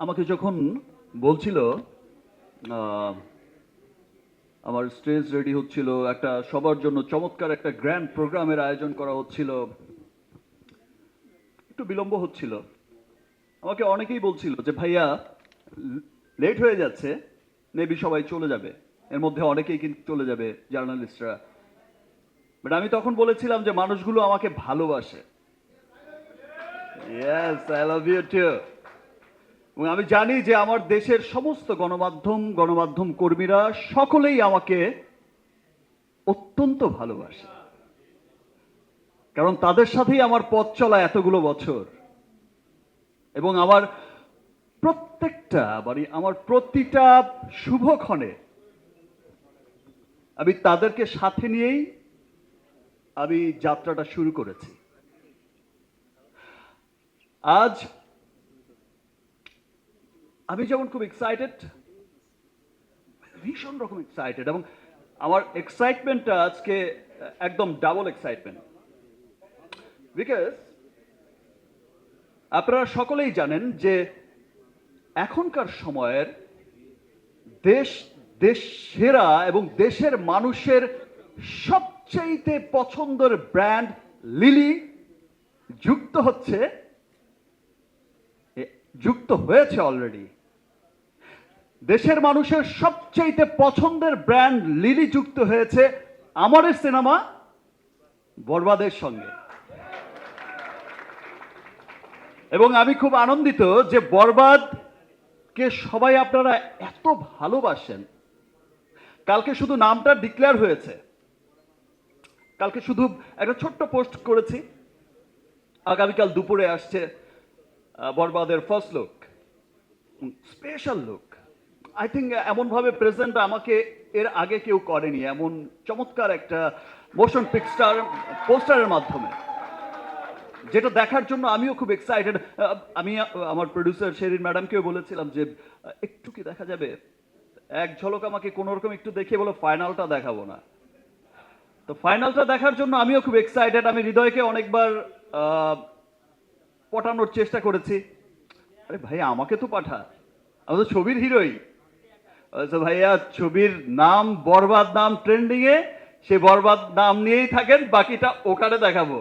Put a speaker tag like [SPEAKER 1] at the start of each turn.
[SPEAKER 1] আমাকে যখন বলছিল আমার স্টেজ রেডি হচ্ছিল, একটা সবার জন্য চমৎকার একটা গ্র্যান্ড প্রোগ্রামের আয়োজন করা হচ্ছিল, একটু বিলম্ব হচ্ছিল। আমাকে অনেকেই বলছিল যে ভাইয়া লেট হয়ে যাচ্ছে, মেবি সবাই চলে যাবে, এর মধ্যে অনেকেই কিন্তু চলে যাবে জার্নালিস্টরা। বাট আমি তখন বলেছিলাম যে মানুষগুলো আমাকে ভালোবাসে। Yes, I love you too. এবং আমি জানি যে আমার দেশের সমস্ত গণমাধ্যম কর্মীরা সকলেই আমাকে অত্যন্ত ভালোবাসে, কারণ তাদের সাথেই আমার পথ চলা এতগুলো বছর। এবং আমার প্রত্যেকটা আমার প্রতিটা শুভক্ষণে আমি তাদেরকে সাথে নিয়েই আমি যাত্রাটা শুরু করেছি। আজ আমি যেমন খুব এক্সাইটেড, ভীষণ রকম এক্সাইটেড, এবং আমার এক্সাইটমেন্টটা আজকে একদম ডাবল এক্সাইটমেন্ট। বিকজ আপনারা সকলেই জানেন যে এখনকার সময়ের দেশ সেরা এবং দেশের মানুষের সবচেয়ে পছন্দের ব্র্যান্ড লিলি যুক্ত হয়েছে অলরেডি। দেশের মানুষের সবচেয়ে পছন্দের ব্র্যান্ড লিলি যুক্ত হয়েছে আমার সিনেমা বরবাদের সঙ্গে। এবং আমি খুব আনন্দিত যে বরবাদকে সবাই আপনারা এত ভালোবাসেন। কালকে শুধু নামটা ডিক্লেয়ার হয়েছে, কালকে শুধু একটা ছোট্ট পোস্ট করেছি, আগামীকাল দুপুরে আসছে বরবাদের first look, special look. I think এমনভাবে প্রেজেন্ট আমাকে এর আগে কেউ করেনি, এমন চমৎকার একটা মোশন পিকচার পোস্টারের মাধ্যমে, যেটা দেখার জন্য আমিও খুব এক্সাইটেড। আমি আমার প্রডিউসার শেরিন ম্যাডামকেও বলেছিলাম যে একটু কি দেখা যাবে, এক ঝলক আমাকে কোনো রকম একটু দেখিয়ে বলো, ফাইনালটা দেখাবো না। তো ফাইনালটা দেখার জন্য আমিও খুব এক্সাইটেড। আমি হৃদয়কে অনেকবার পটানোর চেষ্টা করেছি, আরে ভাই আমাকে তো পাঠা, আমি তো ছবির হিরোই। ভাইয়া ছবির নাম বরবাদ, নাম ট্রেন্ডিং এ, সে বরবাদ নাম নিয়েই থাকেন, বাকিটা ওখানে দেখাবো।